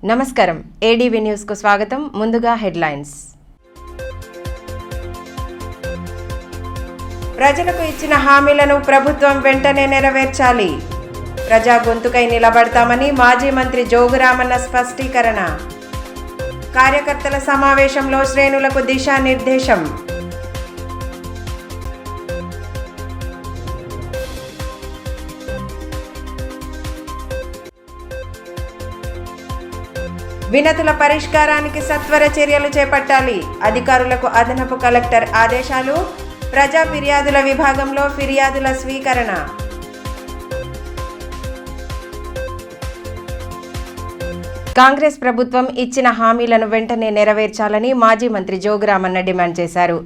నమస్కారం, ADV news కు స్వాగతం. ముందుగా హెడ్లైన్స్. ప్రజలకు ఇచ్చిన హామీలను ప్రభుత్వం వెంటనే నెరవేర్చాలి. ప్రజా గొంతుకై నిలబడతామని మాజీ మంత్రి జోగురామన్న స్పష్టీకరణ. కార్యకర్తల సమావేశంలో శ్రేణులకు దిశానిర్దేశం. వినతుల పరిష్కారానికి సత్వర చర్యలు చేపట్టాలి. అధికారులకు అదనపు కలెక్టర్ ఆదేశాలు. ప్రజా ఫిర్యాదుల విభాగంలో ఫిర్యాదుల స్వీకరణ. కాంగ్రెస్ ప్రభుత్వం ఇచ్చిన హామీలను వెంటనే నెరవేర్చాలని మాజీ మంత్రి జోగురామన్న డిమాండ్ చేశారు.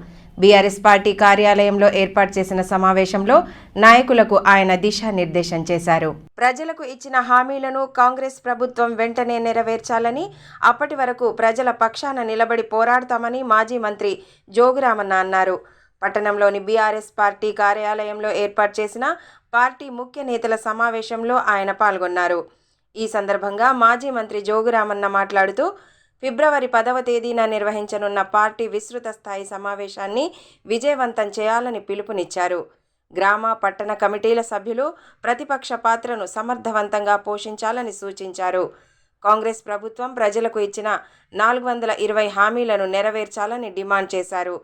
బీఆర్ఎస్ పార్టీ కార్యాలయంలో ఏర్పాటు చేసిన సమావేశంలో నాయకులకు ఆయన దిశానిర్దేశం చేశారు. ప్రజలకు ఇచ్చిన హామీలను కాంగ్రెస్ ప్రభుత్వం వెంటనే నెరవేర్చాలని, అప్పటి వరకు ప్రజల పక్షాన నిలబడి పోరాడతామని మాజీ మంత్రి జోగురామన్న అన్నారు. పట్టణంలోని బీఆర్ఎస్ పార్టీ కార్యాలయంలో ఏర్పాటు చేసిన పార్టీ ముఖ్య నేతల సమావేశంలో ఆయన పాల్గొన్నారు. ఈ సందర్భంగా మాజీ మంత్రి జోగురామన్న మాట్లాడుతూ, ఫిబ్రవరి 10వ తేదీన నిర్వహించనున్న పార్టీ విస్తృత స్థాయి సమావేశాన్ని విజయవంతం చేయాలని పిలుపునిచ్చారు. గ్రామ, పట్టణ కమిటీల సభ్యులు ప్రతిపక్ష పాత్రను సమర్థవంతంగా పోషించాలని సూచించారు. కాంగ్రెస్ ప్రభుత్వం ప్రజలకు ఇచ్చిన 420 హామీలను నెరవేర్చాలని డిమాండ్ చేశారు.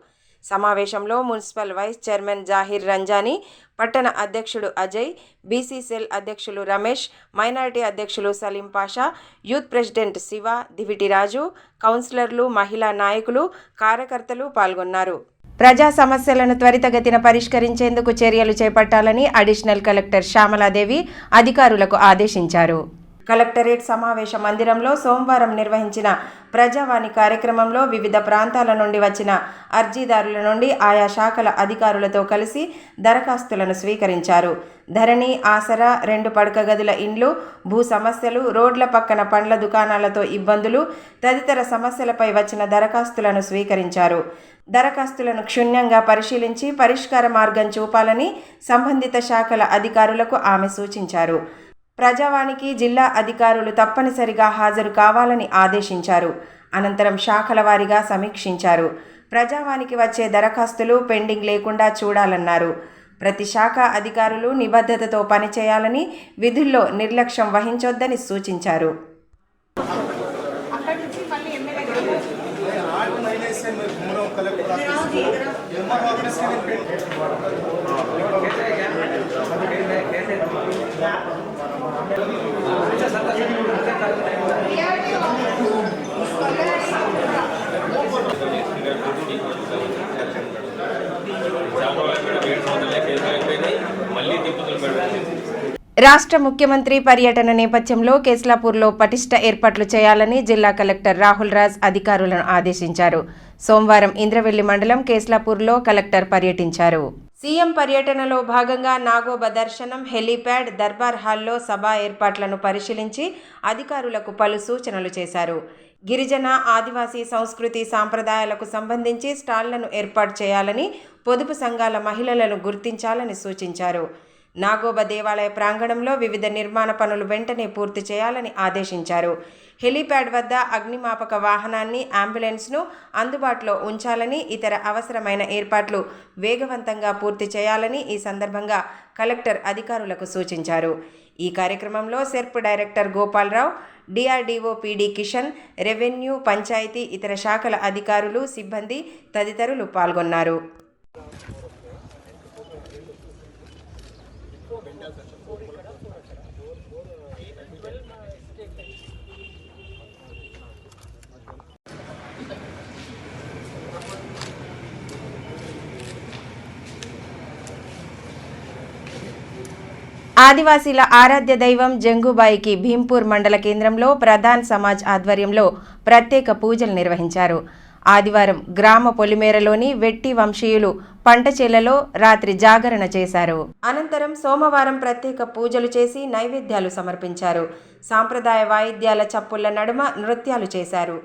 సమావేశంలో municipal vice chairman Zahir Ramzani, పట్టణ అధ్యక్షుడు అజయ్, బీసీ సెల్ అధ్యక్షులు రమేష్, మైనారిటీ అధ్యక్షులు సలీం పాషా, యూత్ ప్రెసిడెంట్ శివ, దివిటి రాజు, కౌన్సిలర్లు, మహిళా నాయకులు, కార్యకర్తలు పాల్గొన్నారు. ప్రజా సమస్యలను త్వరితగతిన పరిష్కరించేందుకు చర్యలు చేపట్టాలని అడిషనల్ కలెక్టర్ శ్యామలాదేవి అధికారులకు ఆదేశించారు. కలెక్టరేట్ సమావేశ మందిరంలో సోమవారం నిర్వహించిన ప్రజావాణి కార్యక్రమంలో వివిధ ప్రాంతాల నుండి వచ్చిన అర్జీదారుల నుండి ఆయా శాఖల అధికారులతో కలిసి దరఖాస్తులను స్వీకరించారు. ధరణి, ఆసరా, 2 పడక గదుల ఇండ్లు, భూ సమస్యలు, రోడ్ల పక్కన పండ్ల దుకాణాలతో ఇబ్బందులు తదితర సమస్యలపై వచ్చిన దరఖాస్తులను స్వీకరించారు. దరఖాస్తులను క్షుణ్ణంగా పరిశీలించి పరిష్కార మార్గం చూపాలని సంబంధిత శాఖల అధికారులకు ఆమె సూచించారు. ప్రజావాణికి జిల్లా అధికారులు తప్పనిసరిగా హాజరు కావాలని ఆదేశించారు. అనంతరం శాఖల వారీగా సమీక్షించారు. ప్రజావాణికి వచ్చే దరఖాస్తులు పెండింగ్ లేకుండా చూడాలన్నారు. ప్రతి శాఖ అధికారులు నిబద్ధతతో పనిచేయాలని, విధుల్లో నిర్లక్ష్యం వహించొద్దని సూచించారు. రాష్ట్ర ముఖ్యమంత్రి పర్యటన నేపథ్యంలో కేస్లాపూర్లో పటిష్ట ఏర్పాట్లు చేయాలని జిల్లా కలెక్టర్ రాహుల్ రాజ్ అధికారులను ఆదేశించారు. సోమవారం ఇంద్రవెల్లి మండలం కేస్లాపూర్లో కలెక్టర్ పర్యటించారు. సీఎం పర్యటనలో భాగంగా నాగోబ దర్శనం, హెలీప్యాడ్, దర్బార్ హాల్లో సభా ఏర్పాట్లను పరిశీలించి అధికారులకు పలు సూచనలు చేశారు. గిరిజన, ఆదివాసీ సంస్కృతి సాంప్రదాయాలకు సంబంధించి స్టాళ్లను ఏర్పాటు చేయాలని, పొదుపు సంఘాల మహిళలను గుర్తించాలని సూచించారు. నాగోబ దేవాలయ ప్రాంగణంలో వివిధ నిర్మాణ పనులు వెంటనే పూర్తి చేయాలని ఆదేశించారు. హెలీప్యాడ్ వద్ద అగ్నిమాపక వాహనాన్ని, అంబులెన్స్ను అందుబాటులో ఉంచాలని, ఇతర అవసరమైన ఏర్పాట్లు వేగవంతంగా పూర్తి చేయాలని ఈ సందర్భంగా కలెక్టర్ అధికారులకు సూచించారు. ఈ కార్యక్రమంలో SERP director Gopalarao, DRDO PD Kishan, revenue, panchayat, ఇతర శాఖల అధికారులు, సిబ్బంది తదితరులు పాల్గొన్నారు. ఆదివాసీల ఆరాధ్య దైవం జంగుబాయికి భీంపూర్ మండల కేంద్రంలో ప్రధాన్ సమాజ్ ఆధ్వర్యంలో ప్రత్యేక పూజలు నిర్వహించారు. ఆదివారం గ్రామ పొలిమేరలోని వెట్టి వంశీయులు పంట చేలలో రాత్రి జాగరణ చేశారు. అనంతరం సోమవారం ప్రత్యేక పూజలు చేసి నైవేద్యాలు సమర్పించారు. సాంప్రదాయ వాయిద్యాల చప్పుళ్ల నడుమ నృత్యాలు చేశారు.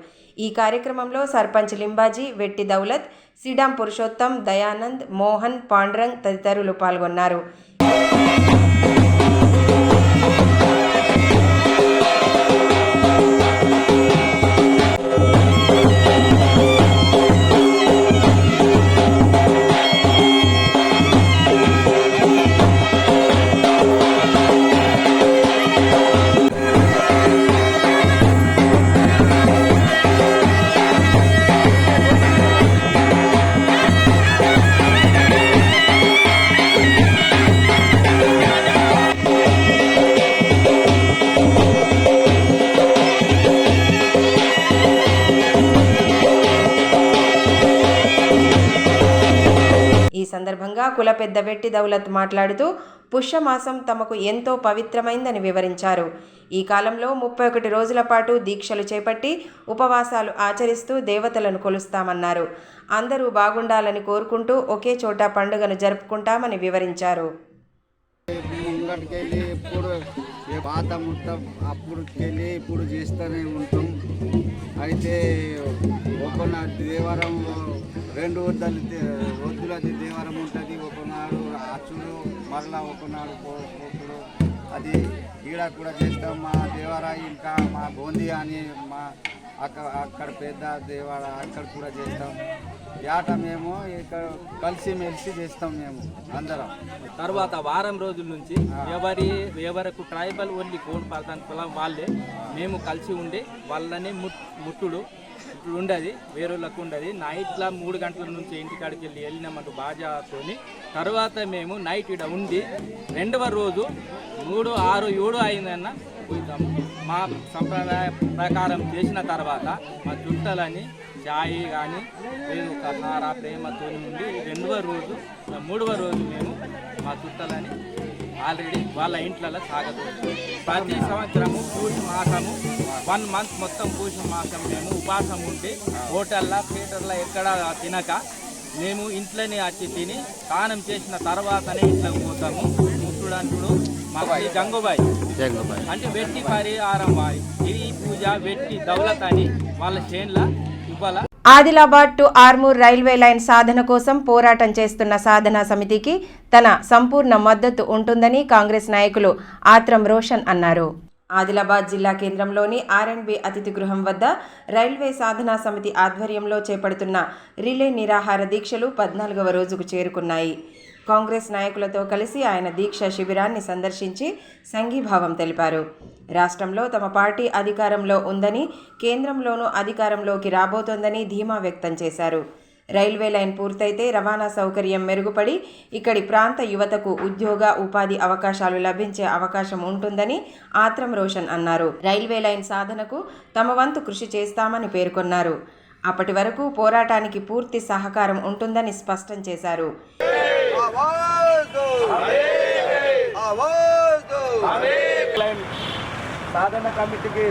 ఈ కార్యక్రమంలో సర్పంచ్ లింబాజీ, వెట్టి దౌలత్, సిడాం పురుషోత్తం, దయానంద్, మోహన్, పాండ్రంగ్ తదితరులు పాల్గొన్నారు. కుల పెద్ద వెట్టి దౌలత్ మాట్లాడుతూ పుష్యమాసం తమకు ఎంతో పవిత్రమైందని వివరించారు. ఈ కాలంలో 31 రోజుల పాటు దీక్షలు చేపట్టి ఉపవాసాలు ఆచరిస్తూ దేవతలను కొలుస్తామన్నారు. అందరూ బాగుండాలని కోరుకుంటూ ఒకే చోట పండుగను జరుపుకుంటామని వివరించారు. పాత మొత్తం అప్పుడుకెళ్ళి ఇప్పుడు చేస్తూనే ఉంటాం. అయితే ఒకన దేవారం 2 వద్దుల దేవారం ఉంటుంది. ఒకనాడు అచ్చుడు మరలా ఒకనాడు పోకుడు అది ఈడ కూడా చేస్తాం. మా దేవారా ఇంకా మా బోంది అని మా అక్కడ పెద్ద దేవార అక్కడ కూడా చేస్తాం. ఏట మేము ఇక్కడ కలిసిమెలిసి చేస్తాం మేము అందరం. తర్వాత వారం రోజుల నుంచి ఎవరకు ట్రైబల్ ఓన్లీ కోడ్ పాల్తాన్ కులం వాళ్ళే మేము కలిసి ఉండి వాళ్ళని ముట్టుడు ఉండదు, వేరేళ్ళకు ఉండదు. నైట్లా 3 గంటల నుంచి ఇంటికాడికి వెళ్ళినామకు బాజాతోని తర్వాత మేము నైట్ ఇక్కడ ఉండి 2వ రోజు 3, 6, 7 అయిందన్న పోతాము. మా సంప్రదాయ ప్రకారం చేసిన తర్వాత మా చుట్టాలని చాయ్ కానీ లేదు కర్నార ప్రేమతో ఉండి 2వ రోజు 3వ రోజు మేము మా చుట్టాలని ఆల్రెడీ వాళ్ళ ఇంట్లలో సాగదు. ప్రతి సంవత్సరము పూజ మాసము 1 మంత్ మొత్తం పూజ మాసం మేము ఉపాసం ఉండి హోటల్లో థియేటర్లో ఎక్కడ తినక మేము ఇంట్లోనే వచ్చి తిని స్నానం చేసిన తర్వాతనే ఇంట్లోకి పోతాము. ముట్టుడంటుడు మాది గంగుబాయి అంటే వెట్టి పరిహారం వారి ఈ పూజ వెట్టి దౌలత్ అని వాళ్ళ చేన్ల ఇవ్వాల. Adilabad to Armur railway line సాధన కోసం పోరాటం చేస్తున్న సాధనా సమితికి తన సంపూర్ణ మద్దతు ఉంటుందని కాంగ్రెస్ నాయకులు ఆత్రం రోషన్ అన్నారు. ఆదిలాబాద్ జిల్లా కేంద్రంలోని R&B అతిథి గృహం వద్ద రైల్వే సాధనా సమితి ఆధ్వర్యంలో చేపడుతున్న రిలే నిరాహార దీక్షలు 14వ రోజుకు చేరుకున్నాయి. కాంగ్రెస్ నాయకులతో కలిసి ఆయన దీక్ష శిబిరాన్ని సందర్శించి సంఘీభావం తెలిపారు. రాష్ట్రంలో తమ పార్టీ అధికారంలో ఉందని, కేంద్రంలోనూ అధికారంలోకి రాబోతోందని ధీమా వ్యక్తం చేశారు. రైల్వే లైన్ పూర్తయితే రవాణా సౌకర్యం మెరుగుపడి ఇక్కడి ప్రాంత యువతకు ఉద్యోగ ఉపాధి అవకాశాలు లభించే అవకాశం ఉంటుందని ఆత్రం రోషన్ అన్నారు. రైల్వే లైన్ సాధనకు తమ వంతు కృషి చేస్తామని పేర్కొన్నారు. అప్పటి వరకు పోరాటానికి పూర్తి సహకారం ఉంటుందని స్పష్టం చేశారు. సాధన కమిటీకి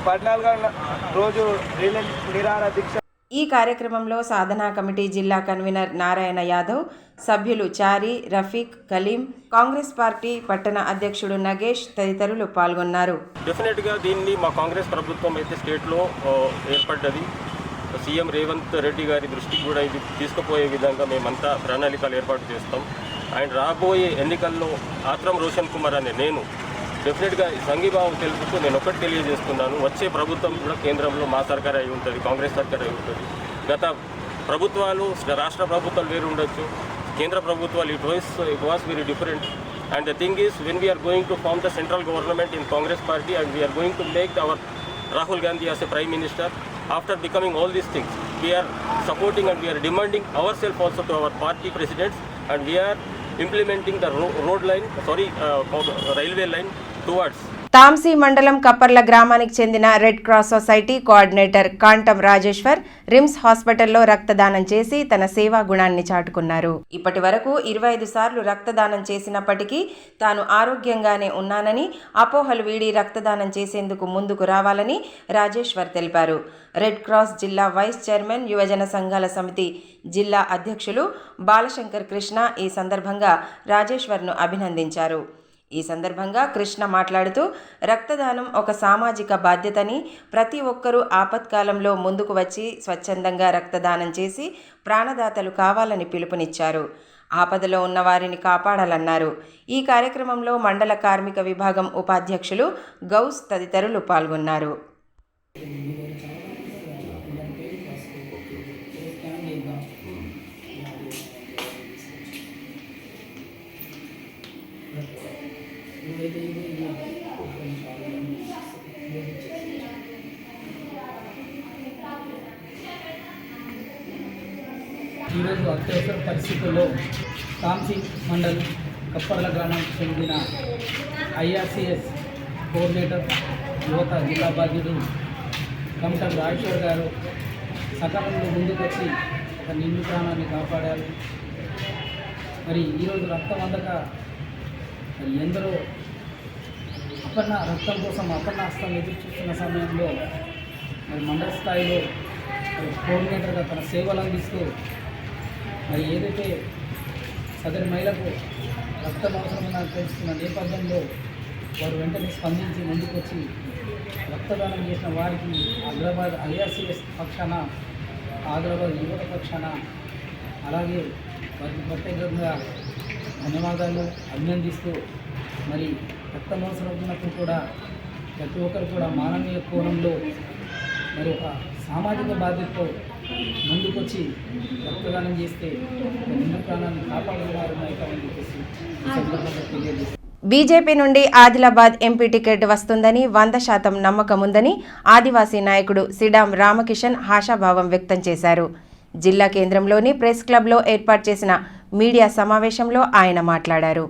14వ రోజు నిరాహార దీక్ష. ఈ కార్యక్రమంలో సాధనా కమిటీ జిల్లా కన్వీనర్ నారాయణ యాదవ్, సభ్యులు చారి, రఫీక్, కలీం, కాంగ్రెస్ పార్టీ పట్టణ అధ్యక్షుడు నగేష్ తదితరులు పాల్గొన్నారు. డెఫినెట్గా దీన్ని మా కాంగ్రెస్ ప్రభుత్వం అయితే స్టేట్లో ఏర్పడ్డది. సీఎం రేవంత్ రెడ్డి గారి దృష్టికి కూడా ఇది తీసుకుపోయే విధంగా మేమంతా ప్రణాళికలు ఏర్పాటు చేస్తాం. అండ్ రాబోయే ఎన్నికల్లో ఆత్రం రోషన్ కుమార్ అనే నేను డెఫినెట్గా సంఘీభావం తెలుపుతూ నేను ఒకటి తెలియజేస్తున్నాను. వచ్చే ప్రభుత్వం కూడా కేంద్రంలో మా సర్కార్ అయి ఉంటుంది, కాంగ్రెస్ సర్కార్ అయి ఉంటుంది. గత ప్రభుత్వాలు రాష్ట్ర ప్రభుత్వాలు వేరు ఉండొచ్చు, కేంద్ర ప్రభుత్వాలు it was very different. And the thing is when we are going to form the central government in Congress party and we are going to make our Rahul Gandhi as a Prime Minister, after becoming all these things, we are supporting and we are demanding ourselves also to our party presidents, and we are implementing the railway line towards Tamsi మండలం కప్పర్ల గ్రామానికి చెందిన red cross society coordinator Kantam Rajeshwar RIMS హాస్పిటల్లో రక్తదానం చేసి తన సేవా గుణాన్ని చాటుకున్నారు. ఇప్పటి వరకు 25 సార్లు రక్తదానం చేసినప్పటికీ తాను ఆరోగ్యంగానే ఉన్నానని, అపోహలు వీడి రక్తదానం చేసేందుకు ముందుకు రావాలని రాజేశ్వర్ తెలిపారు. రెడ్ క్రాస్ జిల్లా వైస్ చైర్మన్, యువజన సంఘాల సమితి జిల్లా అధ్యక్షులు బాలశంకర్ కృష్ణ ఈ సందర్భంగా రాజేశ్వర్ను అభినందించారు. ఈ సందర్భంగా కృష్ణ మాట్లాడుతూ రక్తదానం ఒక సామాజిక బాధ్యతని, ప్రతి ఒక్కరూ ఆపత్కాలంలో ముందుకు వచ్చి స్వచ్ఛందంగా రక్తదానం చేసి ప్రాణదాతలు కావాలని పిలుపునిచ్చారు. ఆపదలో ఉన్న వారిని కాపాడాలన్నారు. ఈ కార్యక్రమంలో మండల కార్మిక విభాగం ఉపాధ్యక్షులు గౌస్ తదితరులు పాల్గొన్నారు. ఈరోజు అత్యవసర పరిస్థితుల్లో తాంసీ మండల్ కప్పర్ల గ్రామానికి చెందిన IRCS కోఆర్డినేటర్ యువత జిల్లా బాధ్యుడు కమిటర్ రాజేశ్వర్ గారు సకాలంలో ముందుకొచ్చి ఒక నిండు ప్రాణాన్ని కాపాడారు. మరి ఈరోజు రక్తం అందక మరి ఎందరో రక్తం కోసం అపర్ణాస్తం ఎదురు చూస్తున్న సమయంలో మరి మండల స్థాయిలో మరి కోఆర్డినేటర్గా తన సేవలు అందిస్తూ మరి ఏదైతే సదరి మహిళకు రక్తం అవసరమని తెలుస్తున్న నేపథ్యంలో వారు వెంటనే స్పందించి ముందుకొచ్చి రక్తదానం చేసిన వారికి హైదరాబాద్ IRCS పక్షాన, హైదరాబాద్ యువత పక్షాన అలాగే వారికి ప్రత్యేకంగా ధన్యవాదాలు అభినందిస్తూ మరి రక్తం అవసరం ఉన్నప్పుడు కూడా ప్రతి ఒక్కరు కూడా మానవీయ కోణంలో మరి ఒక సామాజిక బాధ్యతతో ముందుకొచ్చి రక్తదానం చేస్తే నిండు ప్రాణాన్ని కాపాడుతున్నారని చెప్పేసి ఈ సందర్భంగా తెలియజేస్తారు. బీజేపీ నుండి ఆదిలాబాద్ ఎంపీ టికెట్ వస్తుందని 100% నమ్మకం ఉందని ఆదివాసీ నాయకుడు సిడాం రామకిషన్ ఆశాభావం వ్యక్తం చేశారు. జిల్లా కేంద్రంలోని ప్రెస్ క్లబ్లో ఏర్పాటు చేసిన మీడియా సమావేశంలో ఆయన మాట్లాడారు.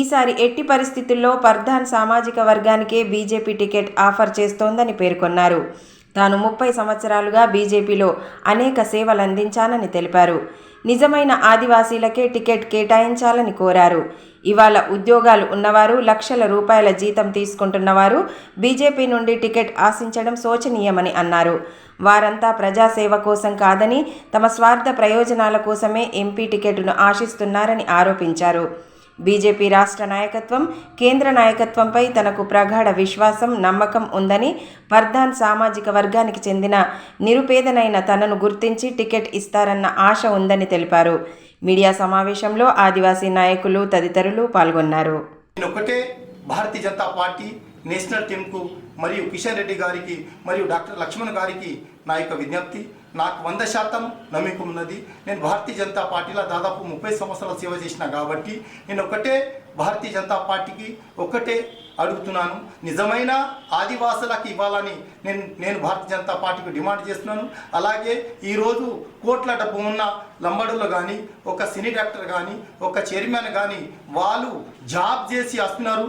ఈసారి ఎట్టి పరిస్థితుల్లో పర్ధాన్ సామాజిక వర్గానికే బీజేపీ టికెట్ ఆఫర్ చేస్తోందని పేర్కొన్నారు. తాను 30 సంవత్సరాలుగా బీజేపీలో అనేక సేవలు అందించానని తెలిపారు. నిజమైన ఆదివాసీలకే టికెట్ కేటాయించాలని కోరారు. ఇవాళ ఉద్యోగాలు ఉన్నవారు, లక్షల రూపాయల జీతం తీసుకుంటున్నవారు బీజేపీ నుండి టికెట్ ఆశించడం శోచనీయమని అన్నారు. వారంతా ప్రజాసేవ కోసం కాదని తమ స్వార్థ ప్రయోజనాల కోసమే ఎంపీ టికెట్ను ఆశిస్తున్నారని ఆరోపించారు. బీజేపీ రాష్ట్ర నాయకత్వం, కేంద్ర నాయకత్వంపై తనకు ప్రగాఢ విశ్వాసం, నమ్మకం ఉందని, పర్ధాన్ సామాజిక వర్గానికి చెందిన నిరుపేదనైన తనను గుర్తించి టికెట్ ఇస్తారన్న ఆశ ఉందని తెలిపారు. మీడియా సమావేశంలో ఆదివాసీ నాయకులు తదితరులు పాల్గొన్నారు. ఒకటే భారతీయ జనతా పార్టీ నేషనల్ టీంకు మరియు కిషన్ రెడ్డి గారికి మరియు డాక్టర్ లక్ష్మణ్ గారికి నా యొక్క విజ్ఞప్తి, నాకు 100% నమ్మకం ఉన్నది. నేను భారతీయ జనతా పార్టీలో దాదాపు 30 సంవత్సరాలు సేవ చేసిన కాబట్టి నేను ఒకటే భారతీయ జనతా పార్టీకి ఒకటే అడుగుతున్నాను, నిజమైన ఆదివాసులకు ఇవ్వాలని నేను భారతీయ జనతా పార్టీకి డిమాండ్ చేస్తున్నాను. అలాగే ఈరోజు కోట్ల డబ్బు ఉన్న లంబడులు కానీ, ఒక సినీ డాక్టర్ కానీ, ఒక చైర్మన్ కానీ వాళ్ళు జాబ్ చేసి వస్తున్నారు.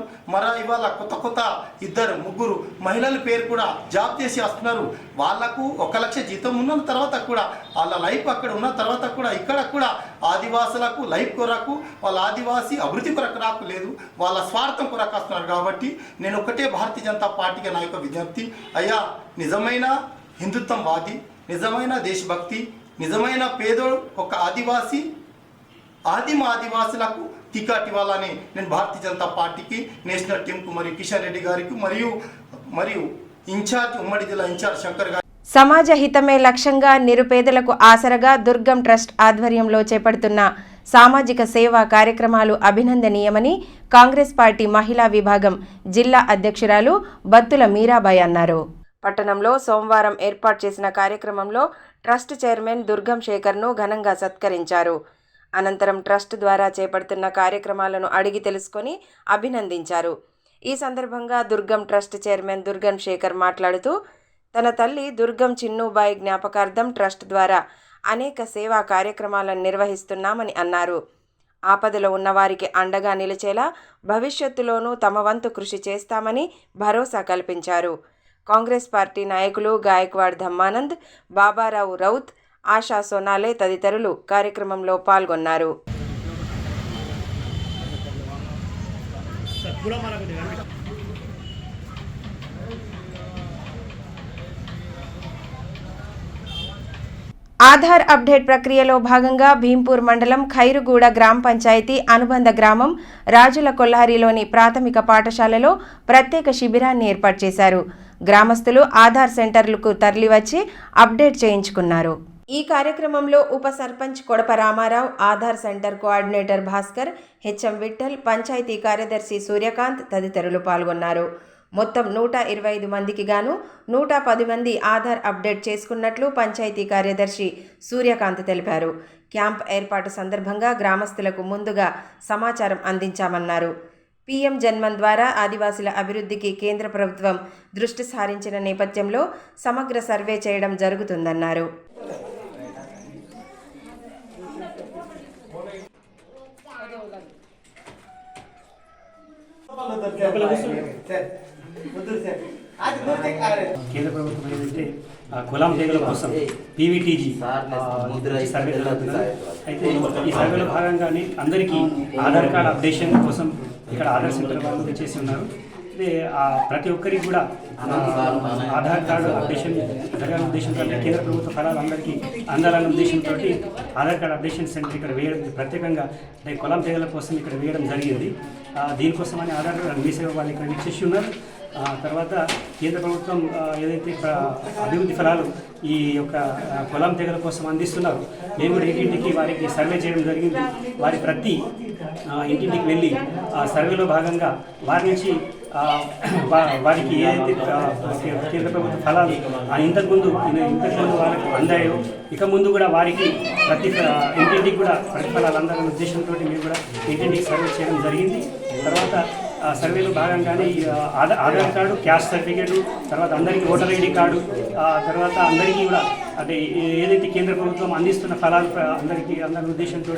ఇవాళ కొత్త 2-3 మహిళల పేరు కూడా జాబ్ చేసి వస్తున్నారు. వాళ్లకు 1 లక్ష జీతం ఉన్న తర్వాత కూడా వాళ్ళ లైఫ్ అక్కడ ఉన్న తర్వాత కూడా ఇక్కడ కూడా ఆదివాసులకు లైఫ్ కొరకు, వాళ్ళ ఆదివాసీ అభివృద్ధి కొరకు నాకు లేదు, వాళ్ళ స్వార్థం కొరకు వస్తున్నారు. కాబట్టి నేను ఒకటే భారతీయ జనతా పార్టీకి నా యొక్క విజ్ఞప్తి, అయ్యా నిజమైన హిందుత్వంవాది, నిజమైన దేశభక్తి, నిజమైన పేదోడు ఒక ఆదివాసీ ఆదివాసులకు టికెట్ ఇవ్వాలని నేను భారతీయ జనతా పార్టీకి, నేషనల్ టీంకు మరియు కిషన్ రెడ్డి గారికి మరియు ఇన్ఛార్జ్ ఉమ్మడి జిల్లా ఇన్ఛార్జ్ శంకర్ గారు. సమాజ హితమే లక్ష్యంగా నిరుపేదలకు ఆసరగా దుర్గం ట్రస్ట్ ఆధ్వర్యంలో చేపడుతున్న సామాజిక సేవా కార్యక్రమాలు అభినందనీయమని కాంగ్రెస్ పార్టీ మహిళా విభాగం జిల్లా అధ్యక్షురాలు బత్తుల మీరాబాయి అన్నారు. పట్టణంలో సోమవారం ఏర్పాటు చేసిన కార్యక్రమంలో ట్రస్ట్ చైర్మన్ దుర్గం శేఖర్ను ఘనంగా సత్కరించారు. అనంతరం ట్రస్ట్ ద్వారా చేపడుతున్న కార్యక్రమాలను అడిగి తెలుసుకొని అభినందించారు. ఈ సందర్భంగా దుర్గం ట్రస్ట్ చైర్మన్ దుర్గం శేఖర్ మాట్లాడుతూ తన తల్లి దుర్గం చిన్నుబాయి జ్ఞాపకార్థం ట్రస్ట్ ద్వారా అనేక సేవా కార్యక్రమాలను నిర్వహిస్తున్నామని అన్నారు. ఆపదలో ఉన్నవారికి అండగా నిలిచేలా భవిష్యత్తులోనూ తమ వంతు కృషి చేస్తామని భరోసా కల్పించారు. కాంగ్రెస్ పార్టీ నాయకులు గాయక్వాడ్ ధమ్మానంద్, బాబారావు రౌత్, ఆశా సోనాలే తదితరులు కార్యక్రమంలో పాల్గొన్నారు. ఆధార్ అప్డేట్ ప్రక్రియలో భాగంగా భీంపూర్ మండలం ఖైరుగూడ గ్రామ పంచాయతీ అనుబంధ గ్రామం రాజుల కొల్లారిలోని ప్రాథమిక పాఠశాలలో ప్రత్యేక శిబిరాన్ని ఏర్పాటు చేశారు. గ్రామస్తులు ఆధార్ సెంటర్లకు తరలివచ్చి అప్డేట్ చేయించుకున్నారు. ఈ కార్యక్రమంలో ఉప sarpanch Kodapa Ramarao, Aadhaar centre coordinator Bhaskar, HM Vithal, panchayat కార్యదర్శి సూర్యకాంత్ తదితరులు పాల్గొన్నారు. మొత్తం 125 మందికి గాను 110 మంది ఆధార్ అప్డేట్ చేసుకున్నట్లు పంచాయతీ కార్యదర్శి సూర్యకాంత్ తెలిపారు. క్యాంప్ ఏర్పాటు సందర్భంగా గ్రామస్తులకు ముందుగా సమాచారం అందించామన్నారు. పీఎం జన్మన్ ద్వారా ఆదివాసీల అభివృద్ధికి కేంద్ర ప్రభుత్వం దృష్టి సారించిన నేపథ్యంలో సమగ్ర సర్వే చేయడం జరుగుతుందన్నారు. కేంద్ర ప్రభుత్వం ఏదైతే కులం తెగల కోసం పీవీటీజీ సర్వే జరుగుతుంది. అయితే ఈ సర్వేలో భాగంగానే అందరికీ ఆధార్ కార్డు అప్డేషన్ కోసం ఇక్కడ ఆధార్ సెంటర్ వాళ్ళు చేసి ఉన్నారు. అయితే ప్రతి ఒక్కరికి కూడా ఆధార్ కార్డు అప్డేషన్ జరగాలనే ఉద్దేశంతో, అంటే కేంద్ర ప్రభుత్వ ఫలాలు అందరికీ అందాలన్న ఉద్దేశంతో ఆధార్ కార్డు అప్డేషన్ సెంటర్ ఇక్కడ వేయడం ప్రత్యేకంగా, అంటే కులం తెగల కోసం ఇక్కడ వేయడం జరిగింది. దీనికోసమని ఆధార్ మీ సేవ వాళ్ళు ఇక్కడ ఇచ్చేసి ఉన్నారు. తర్వాత కేంద్ర ప్రభుత్వం ఏదైతే అభివృద్ధి ఫలాలు ఈ యొక్క కులం తెగల కోసం అందిస్తున్నారు, మేము కూడా ఇంటింటికి వారికి సర్వే చేయడం జరిగింది. వారి ప్రతి ఇంటింటికి వెళ్ళి సర్వేలో భాగంగా వారి నుంచి వారికి ఏదైతే కేంద్ర ప్రభుత్వ ఫలాలు ఇంతకుముందు వాళ్ళకి అందాయో, ఇక ముందు కూడా వారికి ప్రతి ఇంటింటికి కూడా ప్రతిఫలాలు అందాలనే ఉద్దేశంతో మేము కూడా ఇంటింటికి సర్వే చేయడం జరిగింది. తర్వాత సర్వేలో భాగంగానే ఆధార్ కార్డు, క్యాస్ట్ సర్టిఫికేట్, తర్వాత అందరికీ ఓటర్ ఐడి కార్డు, తర్వాత అందరికీ కూడా అంటే ఏదైతే కేంద్ర ప్రభుత్వం అందిస్తున్న ఫలాలు అందరికీ అందరి ఉద్దేశంతో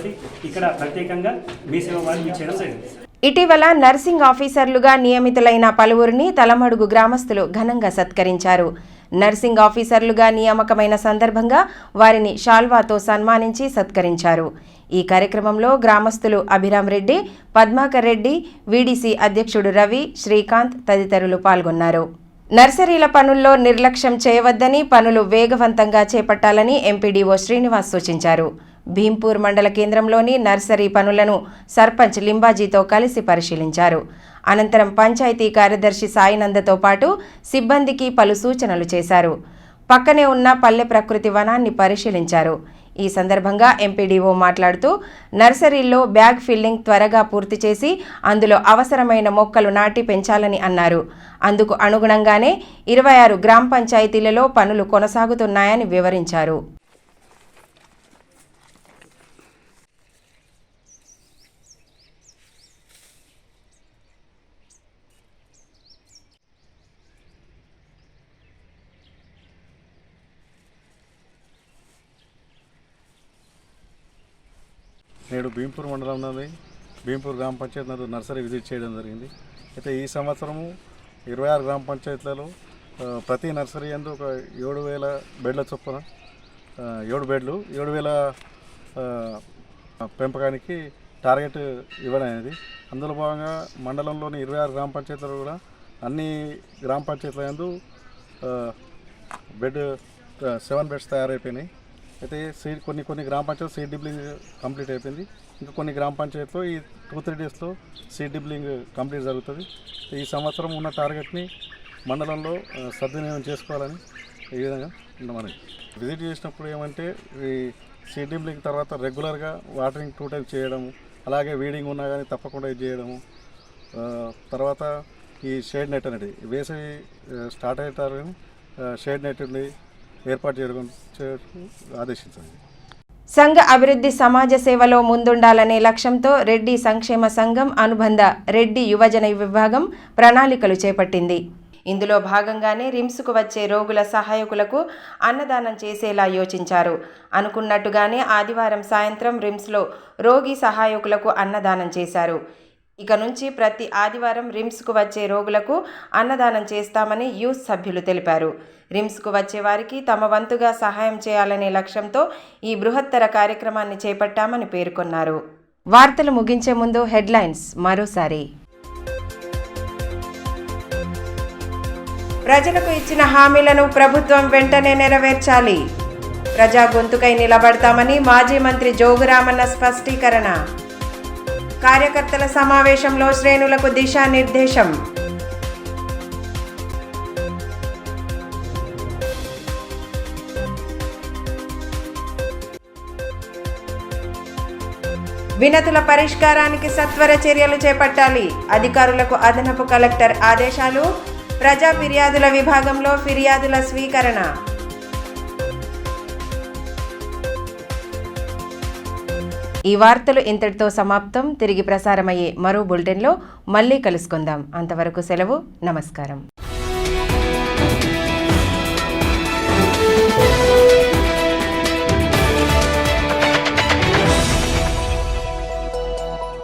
ఇక్కడ ప్రత్యేకంగా మీ సేవ వాళ్ళు చేయడం జరిగింది. ఇటీవల నర్సింగ్ ఆఫీసర్లుగా నియమితులైన పలువురిని తలమడుగు గ్రామస్తులు ఘనంగా సత్కరించారు. నర్సింగ్ ఆఫీసర్లుగా నియామకమైన సందర్భంగా వారిని షాల్వాతో సన్మానించి సత్కరించారు. ఈ కార్యక్రమంలో గ్రామస్తులు అభిరామ్ రెడ్డి, పద్మాకర్ రెడ్డి, వీడీసీ అధ్యక్షుడు రవి, శ్రీకాంత్ తదితరులు పాల్గొన్నారు. నర్సరీల పనుల్లో నిర్లక్ష్యం చేయవద్దని, పనులు వేగవంతంగా చేపట్టాలని ఎంపీడీఓ శ్రీనివాస్ సూచించారు. భీంపూర్ మండల కేంద్రంలోని నర్సరీ పనులను సర్పంచ్ లింబాజీతో కలిసి పరిశీలించారు. అనంతరం పంచాయతీ కార్యదర్శి సాయినందతో పాటు సిబ్బందికి పలు సూచనలు చేశారు. పక్కనే ఉన్న పల్లె ప్రకృతి వనాన్ని పరిశీలించారు. ఈ సందర్భంగా ఎంపీడీఓ మాట్లాడుతూ నర్సరీల్లో బ్యాగ్ ఫిల్లింగ్ త్వరగా పూర్తి చేసి అందులో అవసరమైన మొక్కలు నాటి పెంచాలని అన్నారు. అందుకు అనుగుణంగానే 26 గ్రామ పంచాయతీలలో పనులు కొనసాగుతున్నాయని వివరించారు. నేడు భీంపూర్ మండలంలోని భీంపూర్ గ్రామ పంచాయతీ నందు నర్సరీ విజిట్ చేయడం జరిగింది. అయితే ఈ సంవత్సరము 26 గ్రామ పంచాయతీలలో ప్రతి నర్సరీ యందు ఒక 7,000 బెడ్ల చొప్పున 7 బెడ్లు 7,000 పెంపకానికి టార్గెట్ ఇవ్వడం అనేది. అందులో భాగంగా మండలంలోని 26 గ్రామ పంచాయతీలు కూడా అన్ని గ్రామ పంచాయతీల యందు బెడ్ 7 బెడ్స్ తయారైపోయినాయి. అయితే కొన్ని గ్రామ పంచాయతీ సీడ్ డిబ్లింగ్ కంప్లీట్ అయిపోయింది. ఇంకా కొన్ని గ్రామ పంచాయతీలో ఈ 2-3 డేస్లో సీడ్ డిబ్లింగ్ కంప్లీట్ జరుగుతుంది. ఈ సంవత్సరం ఉన్న టార్గెట్ని మండలంలో సద్వినియోగం చేసుకోవాలని ఈ విధంగా మనం విజిట్ చేసినప్పుడు ఏమంటే ఈ సీడ్ డిబ్లింగ్ తర్వాత రెగ్యులర్గా వాటరింగ్ 2 టైమ్స్ చేయడము, అలాగే వీడింగ్ ఉన్నా కానీ తప్పకుండా ఇది చేయడము, తర్వాత ఈ షేడ్ నెట్ అనేది వేసవి స్టార్ట్ అయ్యేటారు షేడ్ నెట్ ఏర్పాటు చేయడం ఆదేశించారు. సంఘ అభివృద్ధి సమాజ సేవలో ముందుండాలనే లక్ష్యంతో రెడ్డి సంక్షేమ సంఘం అనుబంధ రెడ్డి యువజన విభాగం ప్రణాళికలు చేపట్టింది. ఇందులో భాగంగానే రిమ్స్కు వచ్చే రోగుల సహాయకులకు అన్నదానం చేసేలా యోచించారు. అనుకున్నట్టుగానే ఆదివారం సాయంత్రం రిమ్స్లో రోగి సహాయకులకు అన్నదానం చేశారు. ఇక నుంచి ప్రతి ఆదివారం రిమ్స్కు వచ్చే రోగులకు అన్నదానం చేస్తామని యూత్ సభ్యులు తెలిపారు. రిమ్స్కు వచ్చే వారికి తమ వంతుగా సహాయం చేయాలనే లక్ష్యంతో ఈ బృహత్తర కార్యక్రమాన్ని చేపట్టామని పేర్కొన్నారు. వార్తలు ముగించే ముందు హెడ్లైన్స్ మరోసారి. ప్రజలకు ఇచ్చిన హామీలను ప్రభుత్వం వెంటనే నెరవేర్చాలి. ప్రజా గొంతుకై నిలబడతామని మాజీ మంత్రి జోగురామన్న స్పష్టీకరణ. కార్యకర్తల సమావేశంలో శ్రేణులకు దిశానిర్దేశం. వినతుల పరిష్కారానికి సత్వర చర్యలు చేపట్టాలి. అధికారులకు అదనపు కలెక్టర్ ఆదేశాలు. ప్రజా ఫిర్యాదుల విభాగంలో ఫిర్యాదుల స్వీకరణ. ఈ వార్తలు ఇంతటితో సమాప్తం. తిరిగి ప్రసారమయ్యే మరో బులెటిన్లో మళ్ళీ కలుసుకుందాం. అంతవరకు సెలవు. నమస్కారం.